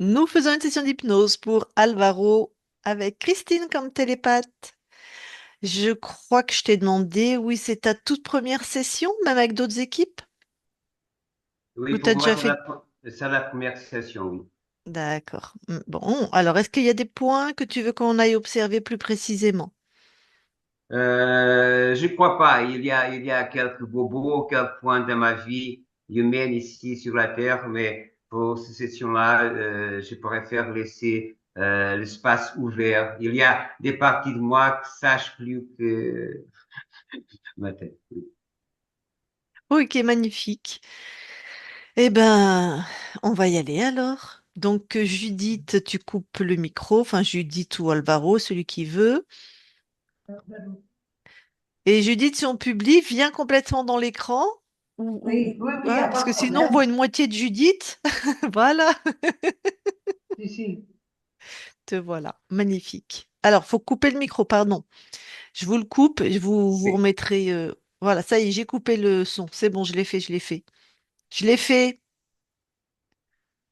Nous faisons une session d'hypnose pour Alvaro avec Christine comme télépathe. Je crois que je t'ai demandé, oui, c'est ta toute première session, même avec d'autres équipes? Oui, Ou pour t'as moi, déjà fait... c'est la première session, oui. D'accord. Bon, alors est-ce qu'il y a des points que tu veux qu'on aille observer plus précisément? Je crois pas. Il y a quelques bobos, quelques points de ma vie humaine ici sur la Terre, mais pour cette session-là, je préfère laisser l'espace ouvert. Il y a des parties de moi qui sachent plus que ma tête. Ok, magnifique. Eh ben, on va y aller alors. Donc, Judith, tu coupes le micro, enfin Judith ou Alvaro, celui qui veut. Et Judith, si on publie, viens complètement dans l'écran. Oui, oui, oui, il n'y Ouais, a parce pas que de sinon, on voit problème. une moitié de Judith. Voilà, Si, si. te voilà. Magnifique. Alors, faut couper le micro, pardon. Je vous le coupe et vous Oui. remettrez. Voilà, ça y est, j'ai coupé le son. C'est bon, je l'ai fait, je l'ai fait. Je l'ai fait,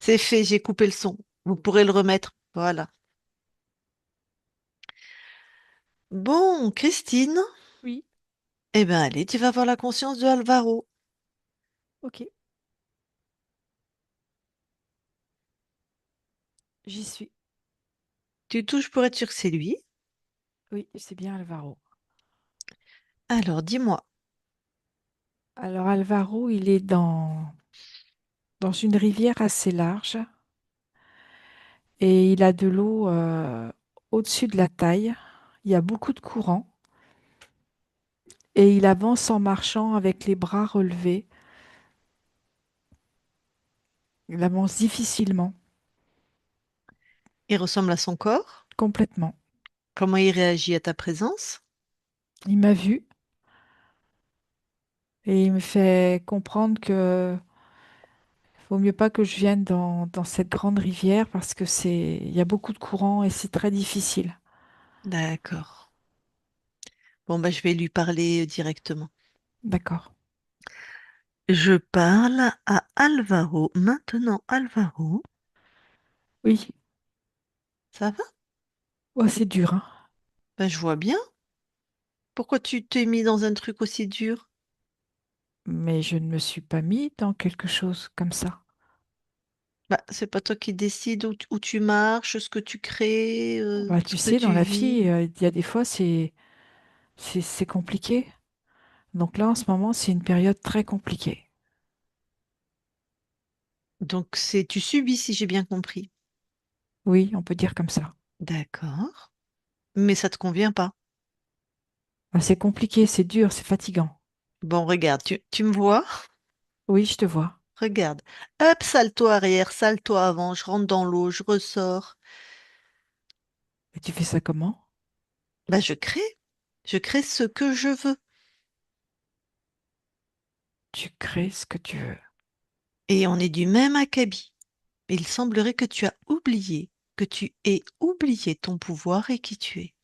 c'est fait, j'ai coupé le son. Vous pourrez le remettre. Voilà. Bon, Christine, Oui, eh ben allez, tu vas avoir la conscience de Alvaro. ok, j'y suis. Tu touches pour être sûr que c'est lui. Oui, c'est bien Alvaro. Alors, dis-moi. Alors Alvaro, il est dans une rivière assez large et il a de l'eau au-dessus de la taille. Il y a beaucoup de courant et il avance en marchant avec les bras relevés. Il avance difficilement, Il ressemble à son corps? complètement. Comment il réagit à ta présence? Il m'a vu et il me fait comprendre que vaut mieux pas que je vienne dans cette grande rivière parce que il y a beaucoup de courant et c'est très difficile. D'accord. Bon, bah, je vais lui parler directement. D'accord. Je parle à Alvaro. Maintenant, Alvaro, Oui, ça va? oh, c'est dur, hein. Ben, je vois bien. Pourquoi tu t'es mis dans un truc aussi dur? Mais je ne me suis pas mis dans quelque chose comme ça. Bah, c'est pas toi qui décides où tu marches, ce que tu crées, Bah, ce tu que sais, dans tu la vis. vie, il y a des fois, c'est compliqué. Donc là, en ce moment, c'est une période très compliquée. Donc, c'est tu subis, si j'ai bien compris. Oui, on peut dire comme ça. D'accord. Mais ça te convient pas. Bah, c'est compliqué, c'est dur, c'est fatigant. Bon, regarde, tu me vois? Oui, je te vois. Regarde. Hop, salto arrière, salto avant, je rentre dans l'eau, je ressors. Et tu fais ça comment? Bah, je crée. Je crée ce que je veux. Tu crées ce que tu veux. Et on est du même acabit. Il semblerait que tu as oublié, que tu aies oublié ton pouvoir et qui tu es.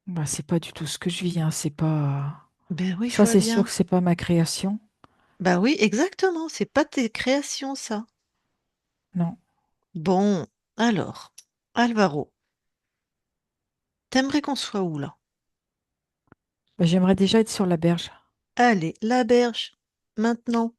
Bah, c'est pas du tout ce que je vis, hein. C'est pas. Ben oui, je Ça, vois c'est sûr bien. que c'est pas ma création. Bah oui, exactement. C'est pas tes créations, ça. Non. Bon, alors, Alvaro, t'aimerais qu'on soit où là? Bah, j'aimerais déjà être sur la berge. Allez, la berge, maintenant.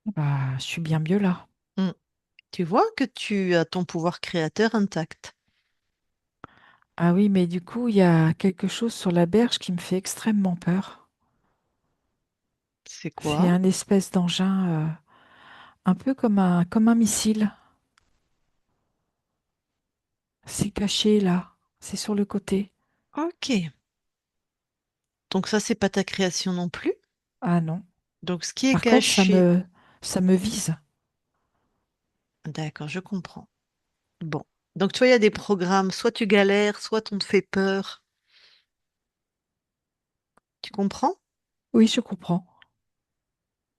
Bah, je suis bien mieux là. Hmm. Tu vois que tu as ton pouvoir créateur intact. Ah oui, mais du coup, il y a quelque chose sur la berge qui me fait extrêmement peur. C'est C'est quoi? un espèce d'engin, un peu comme un missile. C'est caché là, c'est sur le côté. Ok. Donc ça, c'est pas ta création non plus. Ah non. Donc ce qui est Par contre, caché, ça me vise. d'accord, je comprends. Bon. Donc toi, il y a des programmes, soit tu galères, soit on te fait peur. Tu comprends? Oui, je comprends.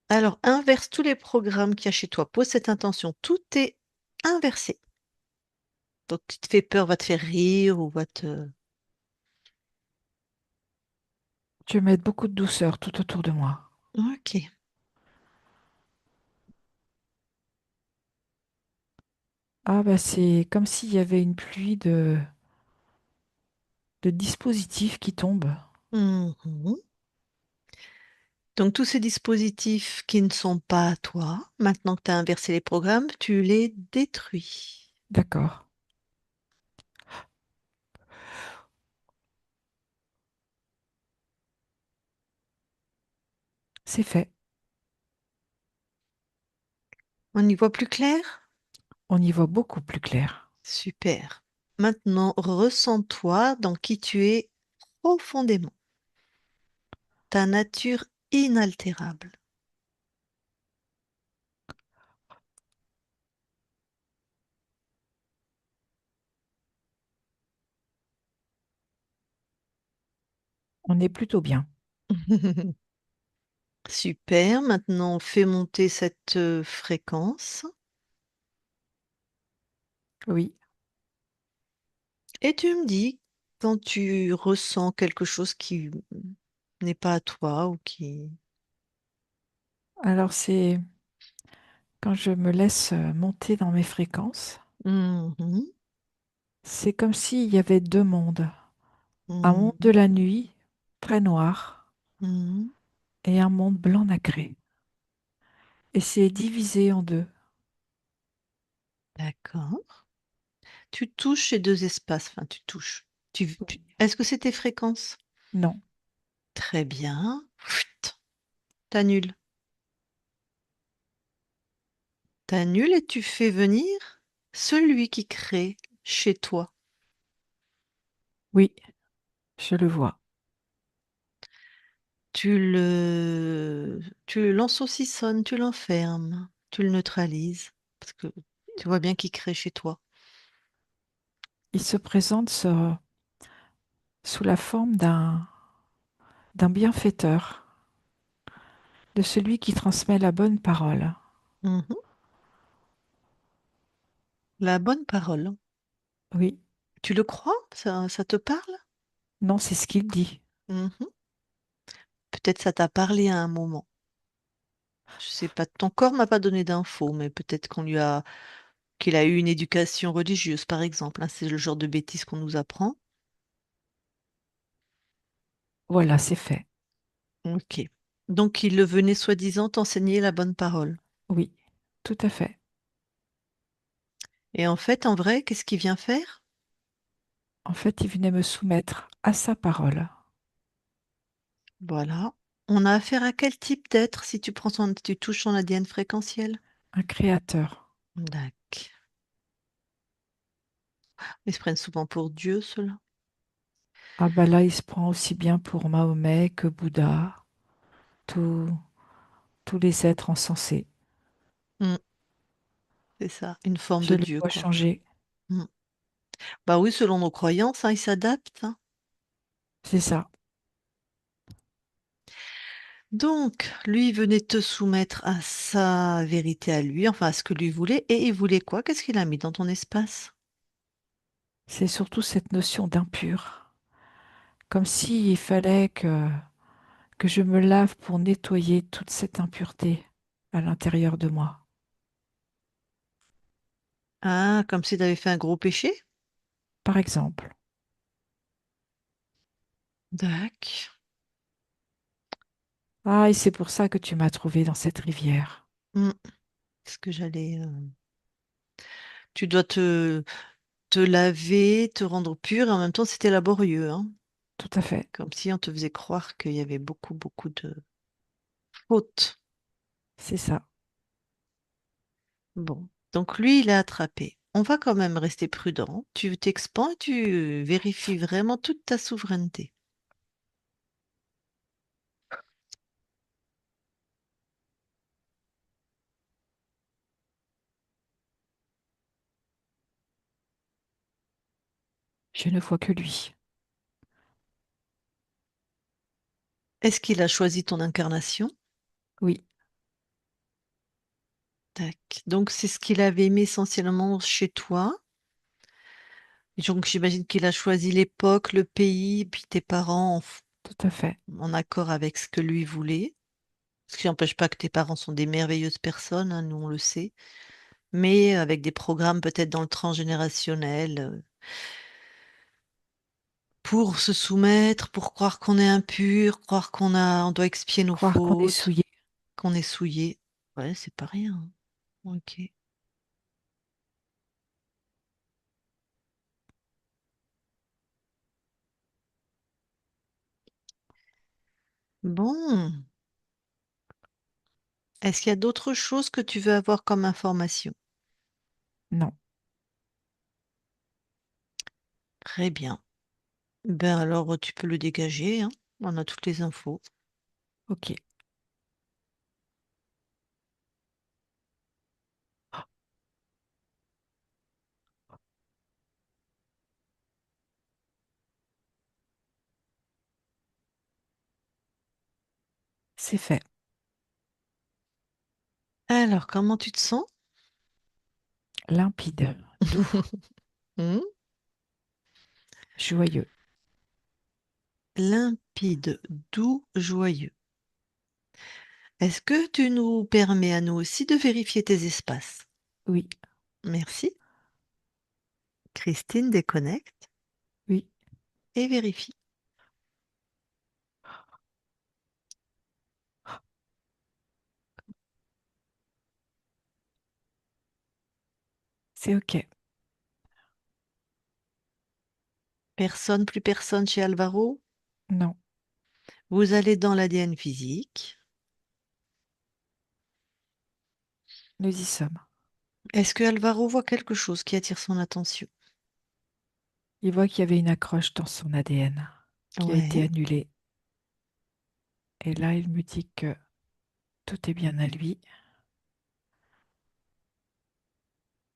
Alors, inverse tous les programmes qu'il y a chez toi. Pose cette intention. Tout est inversé. Donc, qui te fait peur va te faire rire ou va te... Je vais mettre beaucoup de douceur tout autour de moi. Ok. Ah bah c'est comme s'il y avait une pluie de dispositifs qui tombent. Mhm. Donc tous ces dispositifs qui ne sont pas à toi, maintenant que tu as inversé les programmes, tu les détruis. D'accord, c'est fait. On y voit plus clair? On y voit beaucoup plus clair. Super. Maintenant, ressens-toi dans qui tu es profondément, ta nature inaltérable. On est plutôt bien. Super. Maintenant, fais monter cette fréquence Oui. et tu me dis quand tu ressens quelque chose qui n'est pas à toi ou qui... Alors c'est quand je me laisse monter dans mes fréquences, Mhm, c'est comme s'il y avait deux mondes. Un monde de mhm, la nuit, très noir, mhm. et un monde blanc nacré. Et c'est divisé en deux. D'accord. Tu touches ces deux espaces. Enfin, tu touches. Oui. Est-ce que c'est tes fréquences? Non. Très bien. Chut, t'annules. T'annules et tu fais venir celui qui crée chez toi. Oui, je le vois. Tu l'ensaucissonnes, tu l'enfermes, tu le neutralises. Parce que tu vois bien qu'il crée chez toi. Il se présente sous la forme d'un bienfaiteur, de celui qui transmet la bonne parole. Mhm. La bonne parole. Oui, Tu le crois? Ça te parle? non, c'est ce qu'il dit. Mhm. Peut-être ça t'a parlé à un moment. Je sais pas, ton corps m'a pas donné d'infos, mais peut-être qu'il a eu une éducation religieuse, par exemple, hein. C'est le genre de bêtises qu'on nous apprend. Voilà, c'est fait. Ok. Donc il le venait soi-disant t'enseigner la bonne parole. Oui, tout à fait. Et en fait, en vrai, qu'est-ce qu'il vient faire? En fait, il venait me soumettre à sa parole, Voilà. On a affaire à quel type d'être si tu touches son ADN fréquentiel? un créateur. D'accord. Ils se prennent souvent pour Dieu, ceux-là. Ah bah là, il se prend aussi bien pour Mahomet que Bouddha, tous tous les êtres encensés. Mm, c'est ça, une forme Je de le Dieu, vois quoi. changer. Mm. Bah oui, selon nos croyances, hein, ils s'adaptent, hein. C'est ça. Donc, lui venait te soumettre à sa vérité à lui, enfin à ce que lui voulait, et il voulait quoi? Qu'est-ce qu'il a mis dans ton espace? C'est surtout cette notion d'impur. Comme s'il fallait que je me lave pour nettoyer toute cette impureté à l'intérieur de moi. Ah, comme si tu avais fait un gros péché? Par exemple. D'accord. Ah, et c'est pour ça que tu m'as trouvé dans cette rivière. Mm. Ce que tu dois te laver, te rendre pur, et en même temps, c'était laborieux, hein. Tout à fait. Comme si on te faisait croire qu'il y avait beaucoup, beaucoup de fautes. C'est ça. Bon. Donc lui, il a attrapé. On va quand même rester prudent. Tu t'expands et tu vérifies vraiment toute ta souveraineté. Je ne vois que lui. Est-ce qu'il a choisi ton incarnation? Oui, Tac. Donc c'est ce qu'il avait aimé essentiellement chez toi. Et donc j'imagine qu'il a choisi l'époque, le pays, puis tes parents. tout à fait. en accord avec ce que lui voulait. Ce qui n'empêche pas que tes parents sont des merveilleuses personnes, hein, nous on le sait, mais avec des programmes peut-être dans le transgénérationnel, pour se soumettre, pour croire qu'on est impur, croire on doit expier nos Croire qu'on est fautes, souillé. qu'on est souillé. Ouais, c'est pas rien. Ok. Bon. Est-ce qu'il y a d'autres choses que tu veux avoir comme information? Non. Très bien. Ben alors, tu peux le dégager, hein. On a toutes les infos. Ok. C'est fait. Alors, comment tu te sens? Limpide, doux, Hmm. joyeux. Limpide, doux, joyeux. Est-ce que tu nous permets à nous aussi de vérifier tes espaces? Oui, Merci. Christine déconnecte oui, et vérifie. c'est ok. Personne, plus personne chez Alvaro. Non, Vous allez dans l'ADN physique. nous y sommes. Est-ce que Alvaro voit quelque chose qui attire son attention? Il voit qu'il y avait une accroche dans son ADN qui a été Ouais, annulée. Et là, il me dit que tout est bien à lui.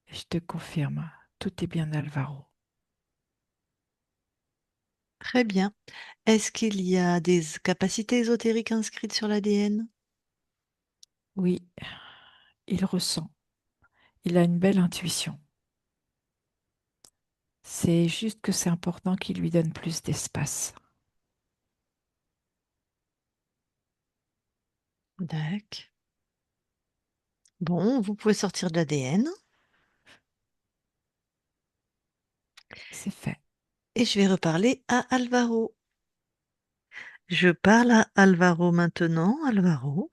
Et je te confirme, tout est bien Alvaro. très bien. Est-ce qu'il y a des capacités ésotériques inscrites sur l'ADN? Oui, il ressent. Il a une belle intuition. C'est juste que c'est important qu'il lui donne plus d'espace. D'accord. Bon, vous pouvez sortir de l'ADN C'est fait. et je vais reparler à Alvaro. Je parle à Alvaro maintenant. Alvaro.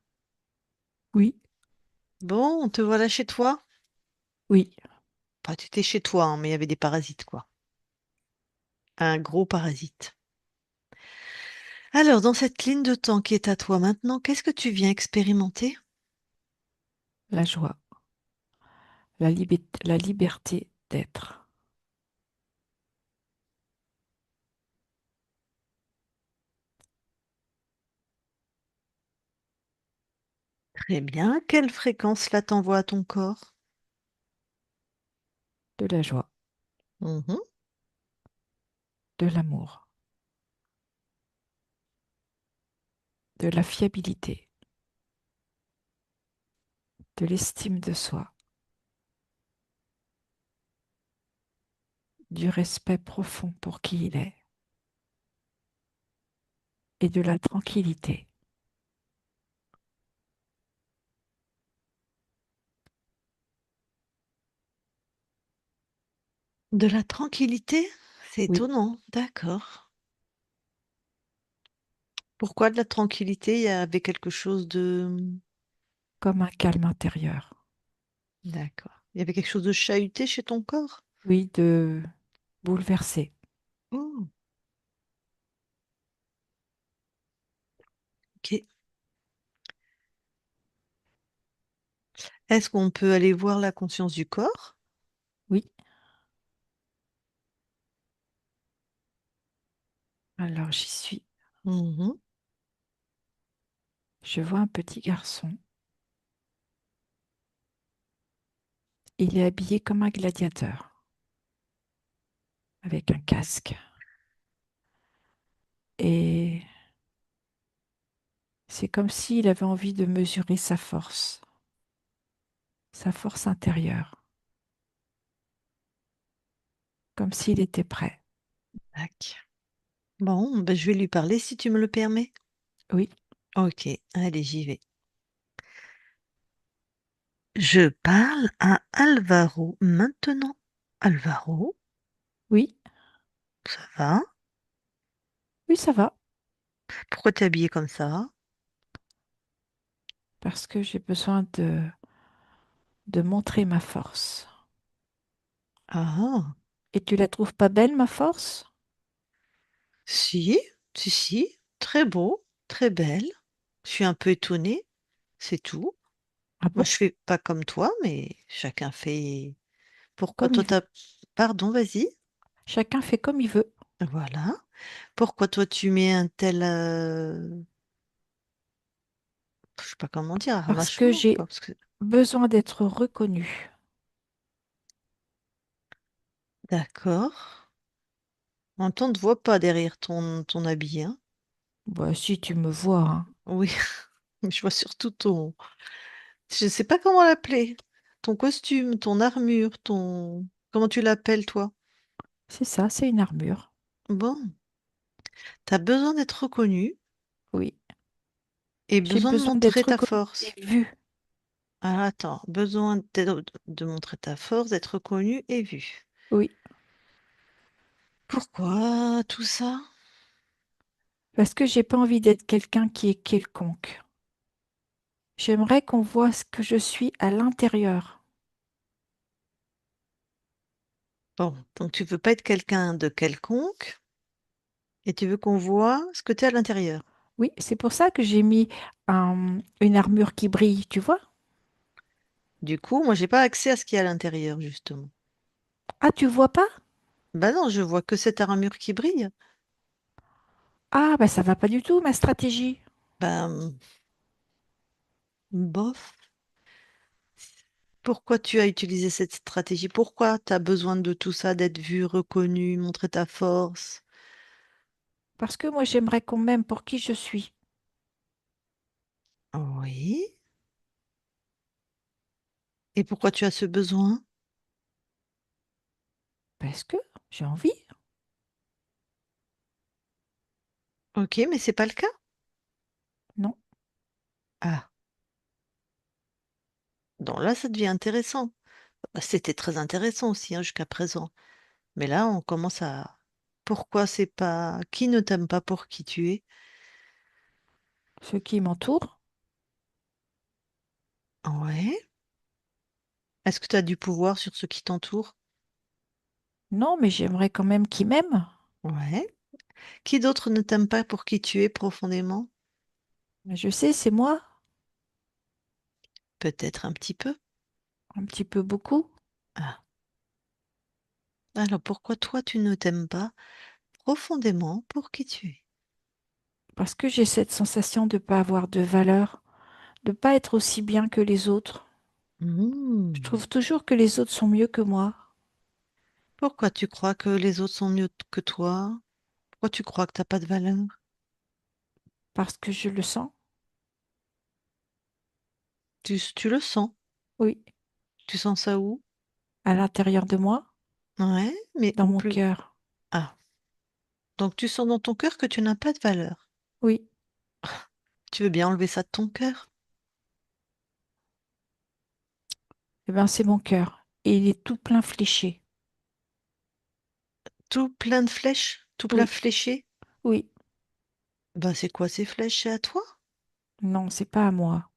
Oui, Bon, te voilà chez toi? oui, Enfin, tu étais chez toi, hein, mais il y avait des parasites, quoi. Un gros parasite. Alors, dans cette ligne de temps qui est à toi maintenant, qu'est-ce que tu viens expérimenter? la joie, la liberté d'être. Très bien. Quelle fréquence là t'envoie à ton corps? De la joie, Mhm. de l'amour, de la fiabilité, de l'estime de soi, du respect profond pour qui il est et de la tranquillité. De la tranquillité? C'est Oui, étonnant. D'accord. Pourquoi de la tranquillité? Il y avait quelque chose de... comme un calme intérieur. D'accord. Il y avait quelque chose de chahuté chez ton corps? Oui, de bouleverser. Oh, ok. Est-ce qu'on peut aller voir la conscience du corps? Oui, alors j'y suis. Mhm. Je vois un petit garçon. Il est habillé comme un gladiateur, avec un casque. Et c'est comme s'il avait envie de mesurer sa force intérieure, comme s'il était prêt. Tac. Bon, ben, je vais lui parler si tu me le permets. Oui, Ok, allez, j'y vais. Je parle à Alvaro maintenant. Alvaro, oui, ça va? oui, ça va. Pourquoi t'es habillé comme ça? Parce que j'ai besoin de montrer ma force. Ah, Et tu la trouves pas belle, ma force? si, si, très beau, très belle. Je suis un peu étonnée, c'est tout. Ah Moi, bon? je fais pas comme toi, mais chacun fait. Pourquoi Comme toi il veut. t'as. Pardon, vas-y. Chacun fait comme il veut. Voilà. Pourquoi toi tu mets un tel. Je sais pas comment dire, Parce que harnachement, j'ai quoi. Parce que. besoin d'être reconnue. D'accord. On ne te voit pas derrière ton habit, hein. Bah, si tu me vois, hein. Oui, je vois surtout ton. Je sais pas comment l'appeler. Ton costume, ton armure, ton. Comment tu l'appelles, toi? C'est ça, c'est une armure. Bon, t'as besoin d'être reconnu Oui. et J'ai besoin de besoin montrer d'être ta reconnue force. et vue. Ah, attends, besoin de montrer ta force, d'être reconnu et vu. Oui. Pourquoi tout ça? Parce que j'ai pas envie d'être quelqu'un qui est quelconque. J'aimerais qu'on voit ce que je suis à l'intérieur. Bon, donc tu veux pas être quelqu'un de quelconque et tu veux qu'on voit ce que tu es à l'intérieur. Oui, c'est pour ça que j'ai mis une armure qui brille, tu vois? Du coup, moi, j'ai pas accès à ce qu'il y a à l'intérieur, justement. Ah, tu vois pas? Bah non, je vois que cette armure qui brille. Ah, bah ça va pas du tout, ma stratégie. Ben, bof. Pourquoi tu as utilisé cette stratégie? Pourquoi tu as besoin de tout ça, d'être vu, reconnu, montrer ta force? Parce que moi, j'aimerais qu'on m'aime pour qui je suis. Oui. Et pourquoi tu as ce besoin? Parce que j'ai envie. Ok, mais c'est pas le cas. Non. Ah, donc là, ça devient intéressant. Bah, c'était très intéressant aussi, hein, jusqu'à présent. Mais là, on commence à. Pourquoi c'est pas. Qui ne t'aime pas pour qui tu es? Ceux qui m'entourent, Ouais. Est-ce que tu as du pouvoir sur ceux qui t'entourent? non, mais j'aimerais quand même qu'ils m'aiment. Ouais. Qui d'autre ne t'aime pas pour qui tu es profondément? Mais je sais, c'est moi, Peut-être un petit peu. un petit peu beaucoup, Ah. Alors pourquoi toi tu ne t'aimes pas profondément pour qui tu es? parce que j'ai cette sensation de ne pas avoir de valeur, de ne pas être aussi bien que les autres. Je Hmm. trouve toujours que les autres sont mieux que moi, Pourquoi tu crois que les autres sont mieux que toi? Pourquoi tu crois que t'as pas de valeur? parce que je le sens. Tu le sens. Oui, Tu sens ça où? à l'intérieur de moi, Ouais, mais dans où mon plus? cœur. Ah. Donc tu sens dans ton cœur que tu n'as pas de valeur. Oui, Tu veux bien enlever ça de ton cœur? eh ben c'est mon cœur. Et il est tout plein fléché. Tout plein de flèches? Tout plein Oui, fléché? oui. Ben c'est quoi ces flèches? C'est à toi? Non, c'est pas à moi.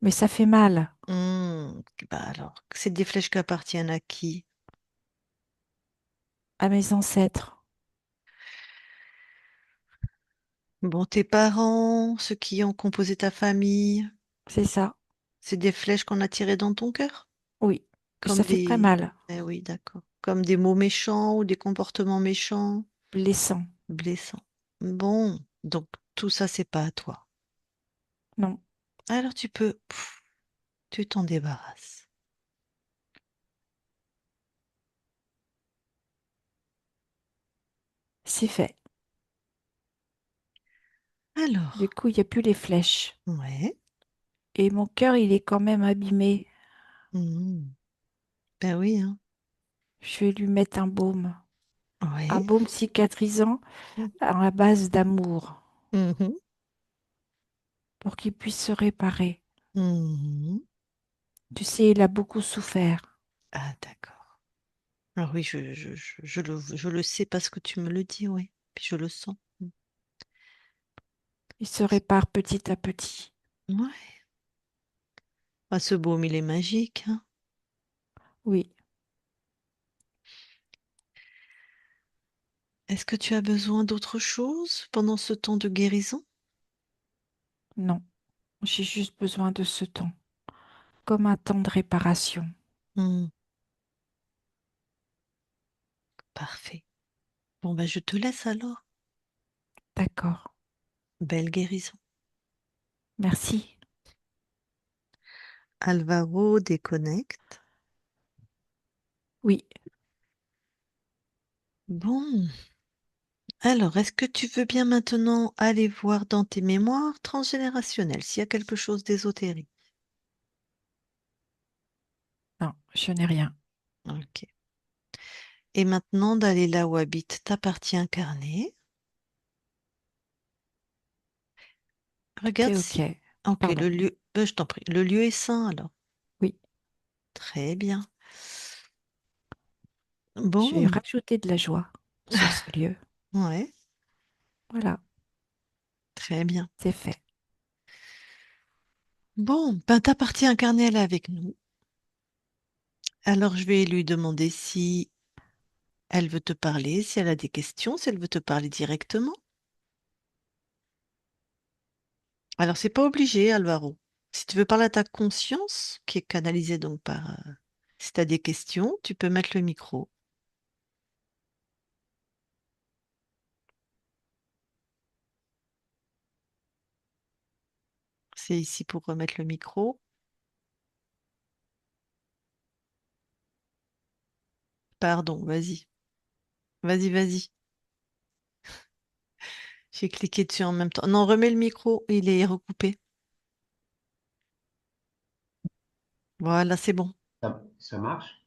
Mais ça fait mal Hmm. Bah alors, c'est des flèches qui appartiennent à qui? à mes ancêtres. Bon, tes parents, ceux qui ont composé ta famille, C'est ça. c'est des flèches qu'on a tirées dans ton cœur? Oui. Et ça Comme fait très des. mal. Eh oui, d'accord. Comme des mots méchants ou des comportements méchants, Blessant. blessants. Bon, donc tout ça, c'est pas à toi. Non, Alors tu t'en débarrasses. c'est fait. Du Alors, coup, il n'y a plus les flèches. ouais. Et mon cœur, il est quand même abîmé. Mhm. Ben oui, hein. Je vais lui mettre un baume. Un Ouais. baume cicatrisant à la base d'amour Mhm. pour qu'il puisse se réparer. Mhm. Tu sais, il a beaucoup souffert. Ah, d'accord. Alors oui, je le sais parce que tu me le dis, oui. Puis je le sens. Il se répare petit à petit. Ouais. Ah, ce baume, il est magique, hein. Oui, Est-ce que tu as besoin d'autre chose pendant ce temps de guérison? non, j'ai juste besoin de ce temps, comme un temps de réparation. Hmm, parfait. Bon, ben, je te laisse alors. D'accord, Belle guérison. merci. Alvaro déconnecte. Oui, Bon, alors, est-ce que tu veux bien maintenant aller voir dans tes mémoires transgénérationnelles s'il y a quelque chose d'ésotérique? non, je n'ai rien. Ok. Et maintenant d'aller là où habite ta partie incarnée. Tout Regarde est si. OK. Ok, Pardon. le lieu. Je t'en prie. Le lieu est sain alors. Oui, Très bien. j'ai Bon, rajouté de la joie sur ce lieu. ouais, Voilà, très bien. c'est fait. Bon, ben ta partie incarnée, elle est avec nous. Alors je vais lui demander si elle veut te parler, si elle a des questions, si elle veut te parler directement. Alors c'est pas obligé, Alvaro. Si tu veux parler à ta conscience, qui est canalisée donc par... si tu as des questions, tu peux mettre le micro. C'est ici pour remettre le micro. Pardon, vas-y. Vas-y, vas-y. J'ai cliqué dessus en même temps. Non, remets le micro, il est recoupé. Voilà, c'est bon. Ça marche?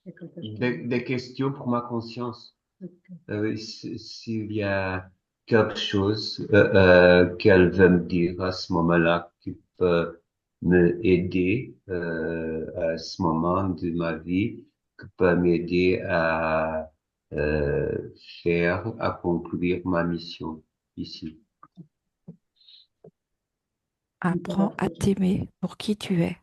Des questions pour ma conscience. S'il y a quelque chose qu'elle veut me dire à ce moment-là qui peut me aider à ce moment de ma vie, qui peut m'aider à faire accomplir ma mission ici. Apprends à t'aimer pour qui tu es.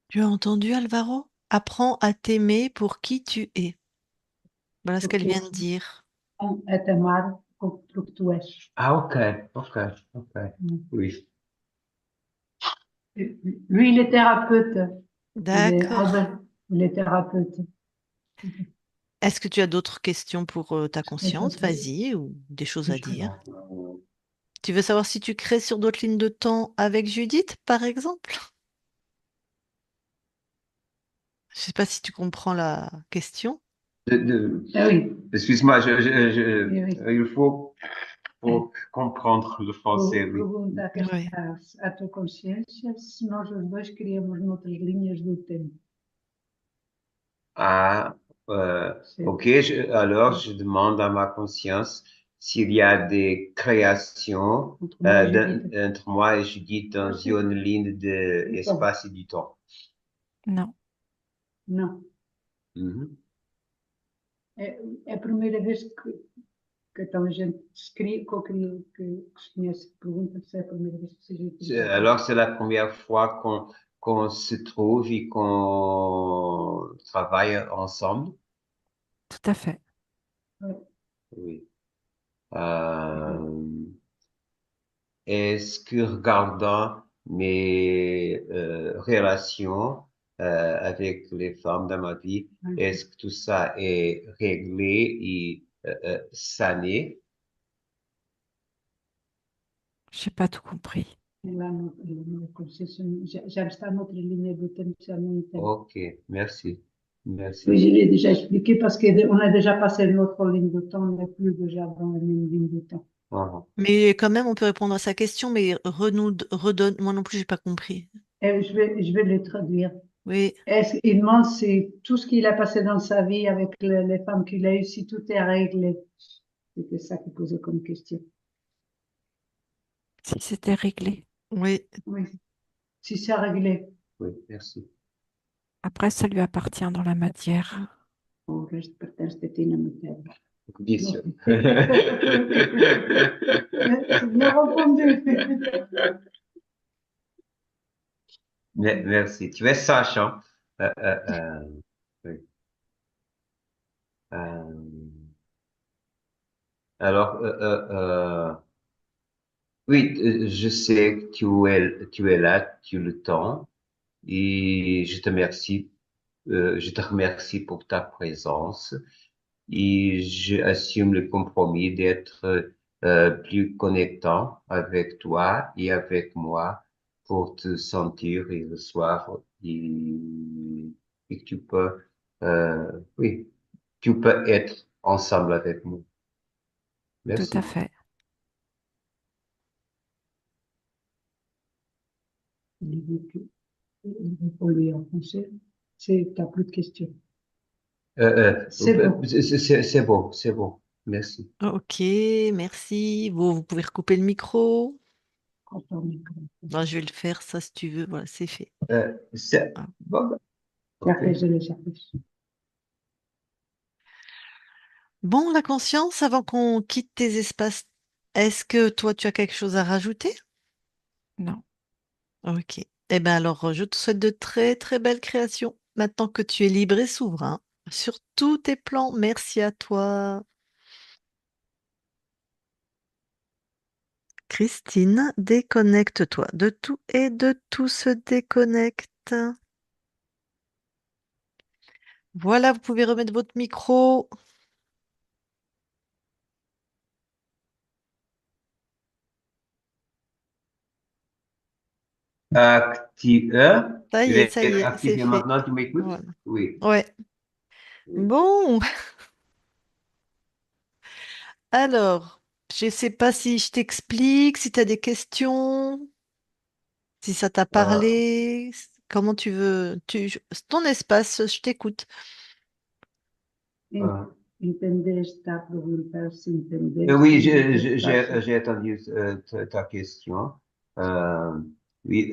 Tu as entendu, Alvaro? Apprends à t'aimer pour qui tu es. Voilà ce qu'elle vient de dire. A te amar pelo que tu és. Ah, ok, ok, ok. Oui. Lui, il est thérapeute. D'accord. Albert, il est thérapeute. Est-ce que tu as d'autres questions pour ta conscience? Vas-y, ou des choses à dire. Tu veux savoir si tu crées sur d'autres lignes de temps avec Judith, par exemple? Je ne sais pas si tu comprends la question. Ah oui, Excuse-moi, oui, oui. il faut comprendre le français, oui. Pergunta Oui. à tua consciência se nós os dois queríamos noutras linhas do tempo. Ah, Sim. ok, alors je demande à ma conscience s'il y a des créations Entre moi e Judith. entre moi et Judith dans Sim. une ligne de Então, espace et du temps. Non, não. Mhm. É a primeira vez que então a gente se cria, que se conhece, que pergunta se é a primeira vez que se gente. Alors c'est la première fois qu'on se trouve et qu'on travaille ensemble. tout à fait. Oui. Euh, Est-ce que regardant mes relations avec les femmes dans ma vie, est-ce que tout ça est réglé et sané? J'ai pas tout compris. Lá no Conceição, já está noutra linha do tempo, já não entendo. Ok, merci. Oui, Merci. je l'ai déjà expliqué parce qu'on a déjà passé notre ligne de temps, on n'est plus déjà dans la même ligne de temps. Mhm. Mais quand même, on peut répondre à sa question, mais redonne. Moi non plus, j'ai pas compris. Je vais le traduire. Oui, Il demande si tout ce qu'il a passé dans sa vie avec les femmes qu'il a eues, si tout est réglé. C'était ça qu'il posait comme question. Si c'était réglé. oui. Oui, si c'est réglé, Oui, merci. Après, ça lui appartient dans la matière. o resto pertence a ti na matéria. Bien Non. sûr. C'est bien répondu. Merci. Tu es sage, hein? Oui. Euh, alors, oui, je sais que tu es là, tu as le temps, et je te remercie pour ta présence, et j'assume le compromis d'être plus connectant avec toi et avec moi pour te sentir et le soir, et que tu peux, oui, tu peux être ensemble avec nous. Tout à Merci. fait. Il répond lui en français. T'as plus de questions. C'est bon. C'est bon, c'est bon. Merci. Ok, merci. Vous pouvez recouper le micro. Non, je vais le faire, ça, si tu veux. Voilà, c'est fait. C'est Ah. bon, ben, Já ok. fez, já fez. Bon, la conscience, avant qu'on quitte tes espaces, est-ce que toi, tu as quelque chose à rajouter? Non. Ok. Eh bien, alors, je te souhaite de très, très belles créations. Maintenant que tu es libre et souverain sur tous tes plans, merci à toi. Christine, déconnecte-toi de tout et de tout se déconnecte. Voilà, vous pouvez remettre votre micro. Active. Il est Ça y est, c'est activé fait. maintenant, tu m'écoutes? Voilà. Oui. Ouais. Oui. Bon, alors, je sais pas si je t'explique, si tu as des questions, si ça t'a Euh, parlé, comment tu veux. Ton espace, je t'écoute. euh, Entendeste a perguntar se oui, entendeste o que se passa. j'ai entendu ta question. Euh, oui,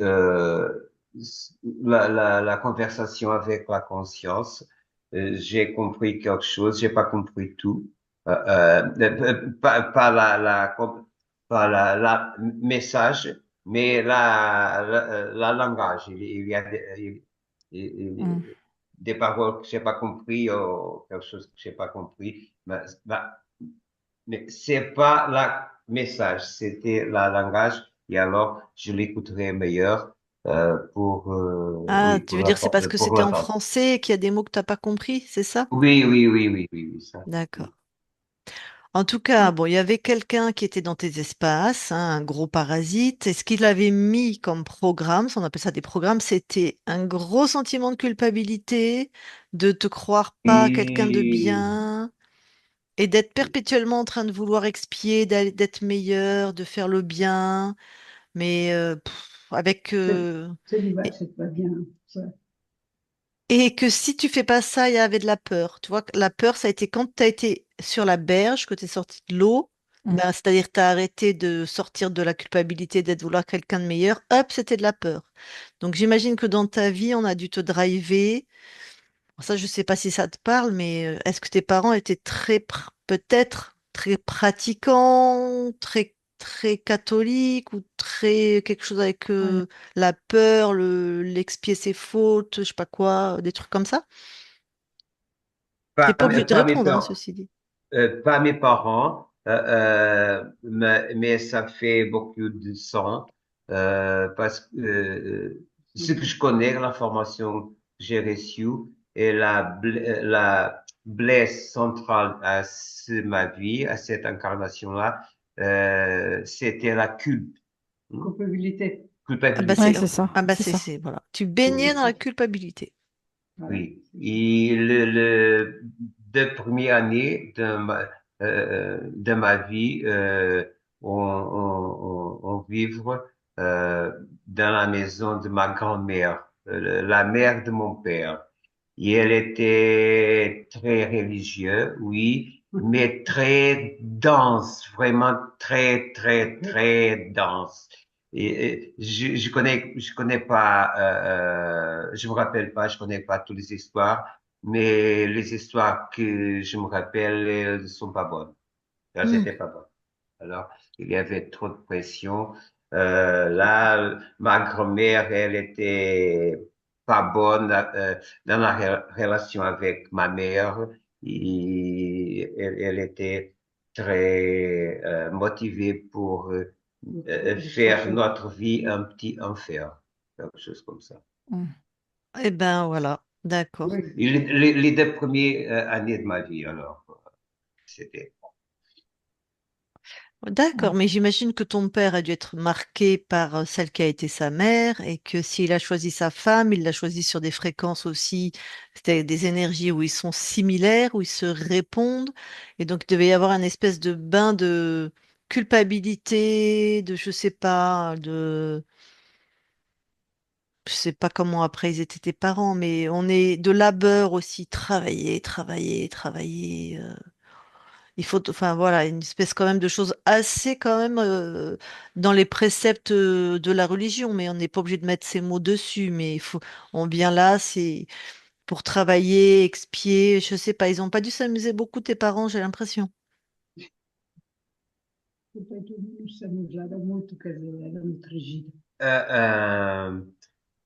la conversation avec la conscience, j'ai compris quelque chose, j'ai pas compris tout. Pas pas la message, mais la langage. Il y a Hmm. des paroles que j'ai pas compris ou quelque chose que j'ai pas compris. Mais c'est pas la message, c'était la langage. Et alors, je l'écouterai meilleur Ah, oui, tu veux dire c'est parce que pour c'était en l'entendre. français et qu'il y a des mots que t'as pas compris, c'est ça? Oui, ça. D'accord. En tout cas, bon, il y avait quelqu'un qui était dans tes espaces, hein, un gros parasite. Et ce qu'il avait mis comme programme, on appelle ça des programmes, c'était un gros sentiment de culpabilité, de te croire pas quelqu'un de Et bien et d'être perpétuellement en train de vouloir expier, d'être meilleur, de faire le bien, mais avec C'est pas bien. Ça. et que si tu fais pas ça, il y avait de la peur. Tu vois, que la peur, ça a été quand tu as été sur la berge, que tu es sorti de l'eau, Hmm. ben, c'est-à-dire tu as arrêté de sortir de la culpabilité d'être vouloir quelqu'un de meilleur, hop, c'était de la peur. Donc j'imagine que dans ta vie, on a dû te driver. Ça, je sais pas si ça te parle, mais est-ce que tes parents étaient peut-être très pratiquants, très catholiques ou très quelque chose avec Ouais. la peur, l'expier ses fautes, je sais pas quoi, des trucs comme ça? T'es pas obligé de pas mes répondre, hein, peurs. ceci dit. Pas mes parents, mais ça fait beaucoup de sens parce que ce que je connais, l'information que j'ai reçue et la blesse centrale à ma vie, à cette incarnation-là, c'était la Culpabilité. Ah bah Ouais, c'est culpabilité. c'est ça. C'est ça. voilà. Tu baignais dans la Oui. culpabilité. Voilà. Oui, et deux premières années de ma vie, on vivre euh, dans la maison de ma grand-mère, la mère de mon père. Et elle était très religieuse, oui, mais très dense, vraiment très, très, très dense. Et je connais pas, je me rappelle pas, je connais pas toutes les histoires, mais les histoires que je me rappelle, elles ne sont pas bonnes. Elles Hmm. étaient pas bonnes. Alors, il y avait trop de pression. Là, ma grand-mère, elle était pas bonne dans la relation avec ma mère. Elle était très motivée pour faire notre vie un petit enfer, quelque chose comme ça. Mm. Eh ben voilà, d'accord. Oui, Les deux premières années de ma vie, alors, c'était. D'accord, Mm. mais j'imagine que ton père a dû être marqué par celle qui a été sa mère et que s'il a choisi sa femme, il l'a choisi sur des fréquences aussi, c'était des énergies où ils sont similaires, où ils se répondent. Et donc il devait y avoir un espèce de bain de culpabilité, de je sais pas, je sais pas comment après ils étaient tes parents, mais on est de labeur aussi, travailler, travailler, travailler. Il faut, enfin voilà, une espèce quand même de choses assez quand même dans les préceptes de la religion, mais on n'est pas obligé de mettre ces mots dessus. Mais il faut, on vient là, c'est pour travailler, expier. Je sais pas, ils ont pas dû s'amuser beaucoup tes parents, j'ai l'impression. portanto, estamos lá, era muito, quer dizer, era muito rígido. Euh, euh,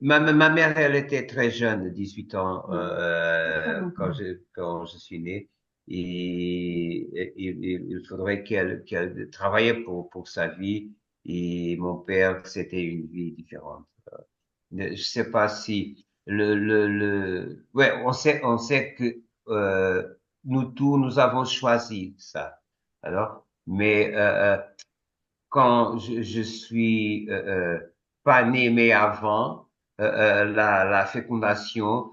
ma mère, elle était très jeune, 18 ans, Ah, não, quand je suis né. Et il faudrait qu'elle travaille pour sa vie. Et mon père, c'était une vie différente. Je sais pas si ouais, on sait que nous tous, nous avons choisi ça. Alors, mais quand je suis pas né mais avant la fécondation,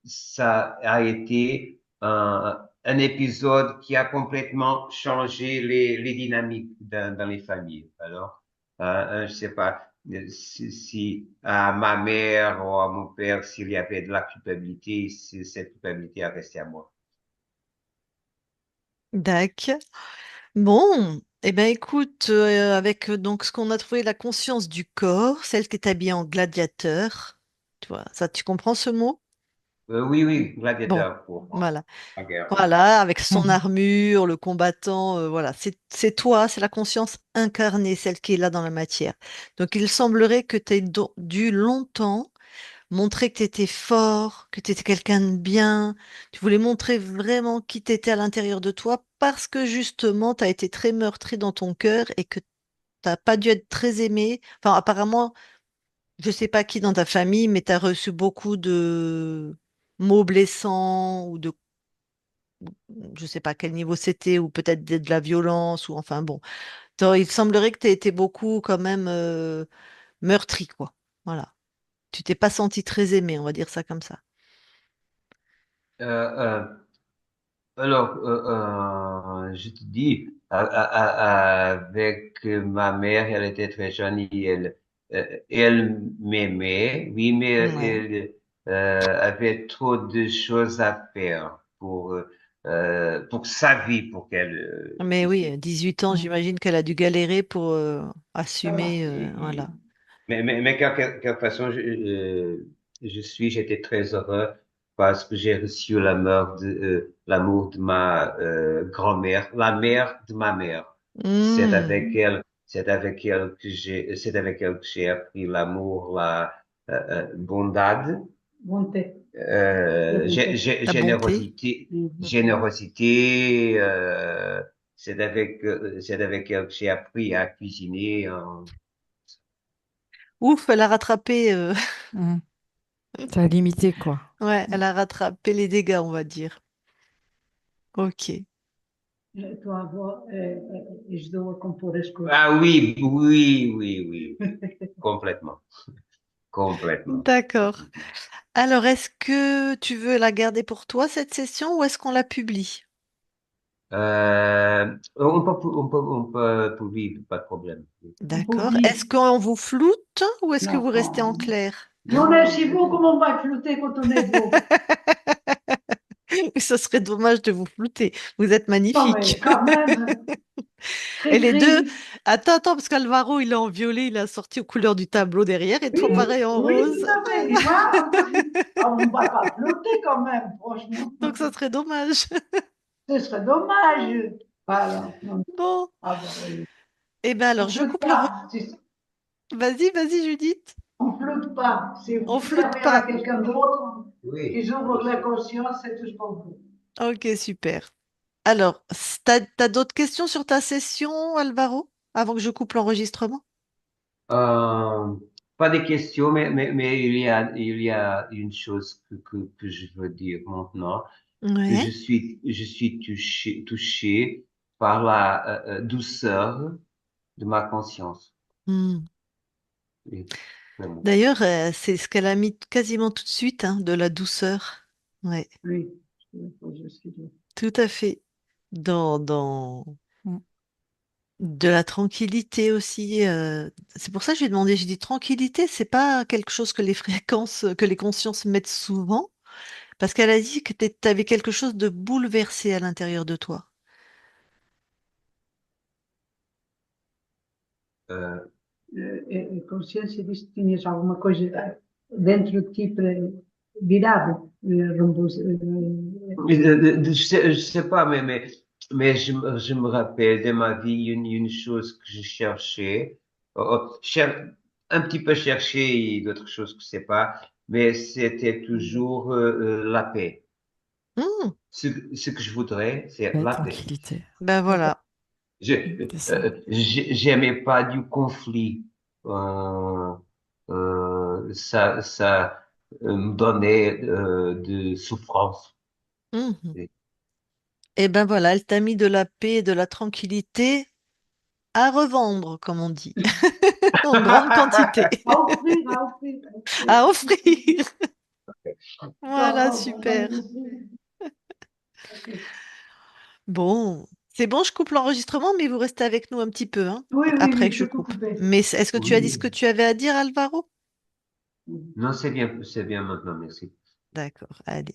ça a été un épisode qui a complètement changé les dynamiques dans les familles. Alors, je sais pas si à ma mère ou à mon père s'il y avait de la culpabilité, si cette culpabilité a resté à moi. D'accord. Bon, eh ben écoute, avec donc ce qu'on a trouvé, la conscience du corps, celle qui est habillée en gladiateur, tu vois, ça, tu comprends ce mot? Oui, oui, Bon, gladiateur pour voilà. la guerre. Voilà, avec son Mhm. armure, le combattant, voilà, c'est toi, c'est la conscience incarnée, celle qui est là dans la matière. Donc il semblerait que tu aies dû longtemps montrer que tu étais fort, que tu étais quelqu'un de bien, tu voulais montrer vraiment qui t'étais à l'intérieur de toi parce que justement tu as été très meurtri dans ton cœur et que t'as pas dû être très aimé. Enfin, apparemment, je sais pas qui dans ta famille, mais tu as reçu beaucoup de mots blessants ou de je sais pas quel niveau c'était, ou peut-être de la violence, ou enfin bon. Il semblerait que tu aies été beaucoup quand même meurtri, quoi. Voilà. Tu t'es pas senti très aimé, on va dire ça comme ça. Euh, euh, Alors, je te dis, avec ma mère, elle était très jeune et elle m'aimait, oui, mais Ouais. elle avait trop de choses à faire pour sa vie, pour qu'elle Mais oui, puisse. 18 ans, Mm. j'imagine qu'elle a dû galérer pour assumer, Et- voilà. mais quelque façon, j'étais très heureux parce que j'ai reçu l'amour de ma grand-mère, la mère de ma mère. Hmm. C'est avec elle que j'ai appris l'amour, la bondade, Vontade da vontade. La bonté. générosité, Hmm. générosité. C'est avec elle que j'ai appris à cuisiner. Ouf, elle a rattrapé, Mm. Ça a limité, quoi. ouais, elle a rattrapé les dégâts, on va dire. Ok. A tua avó ajudou a compor as coisas. Ah oui, oui, oui, oui, oui, complètement, complètement. D'accord. Alors, est-ce que tu veux la garder pour toi, cette session, ou est-ce qu'on la publie? On peut tout vivre, pas de problème. On peut D'accord. Est-ce vivre. qu'on vous floute ou est-ce que Non, vous restez en non. clair? Mais on est si beau, comment on va flotter quand on est beau? Ce serait dommage de vous flouter. Vous êtes Non, mais magnifique. quand même, Et les deux, cri-cri. attends, parce qu'Alvaro, il est en violet, il a sorti aux couleurs du tableau derrière, et toi, Oui, pareil en oui, rose. tout à fait. Tu vois, on ne va pas flotter quand même, franchement. Donc, ça serait dommage. Ce serait dommage. Voilà. Non. Bon. Ah bah oui. Eh bien, On alors, ne je flotte coupe pas. Vas-y, vas-y, Judith. On flotte pas. Si On vous floute servez à pas. quelqu'un d'autre, Oui, qu'ils ouvrent bien la sûr. conscience, c'est tout ce qu'on veut. Ok, super. Alors, t'as d'autres questions sur ta session, Alvaro, avant que je coupe l'enregistrement? Euh, Pas des questions, mais il y a une chose que je veux dire maintenant, que je Ouais. suis, je suis touché par la douceur de ma conscience. Hmm. Oui, vraiment. D'ailleurs, c'est ce qu'elle a mis quasiment tout de suite, hein, de la douceur. Ouais, Oui, je suis là. tout à fait. Dans Mm. de la tranquillité aussi. C'est pour ça que je lui ai demandé, j'ai dit tranquillité, c'est pas quelque chose que les fréquences, que les consciences mettent souvent, parce qu'elle a dit que tu avais quelque chose de bouleversé à l'intérieur de toi. Euh, A consciência diz que tinhas alguma coisa dentro de ti para virado, je sais pas, mais je me rappelle de ma vie une chose que je cherchais, un petit peu cherché et d'autres choses que je sais pas, mais c'était toujours la paix. Hmm, Ce que je voudrais, c'est La la paix. tranquillité. ben voilà. C'est ça. J'aimais pas du conflit. Euh, ça me donnait de souffrance. Mhm. Et ben voilà, elle t'a mis de la paix et de la tranquillité à revendre, comme on dit, en grande quantité, a offrir, a offrir, a à offrir. offrir. Voilà, J'en ai super. offert. Ok. Bon, c'est bon, je coupe l'enregistrement, mais vous restez avec nous un petit peu, hein, Oui, oui, après oui, que je je peux coupe. couper. Mais est-ce que tu as dit ce Oui. que tu avais à dire, Alvaro? Non, c'est bien maintenant, merci. D'accord, allez.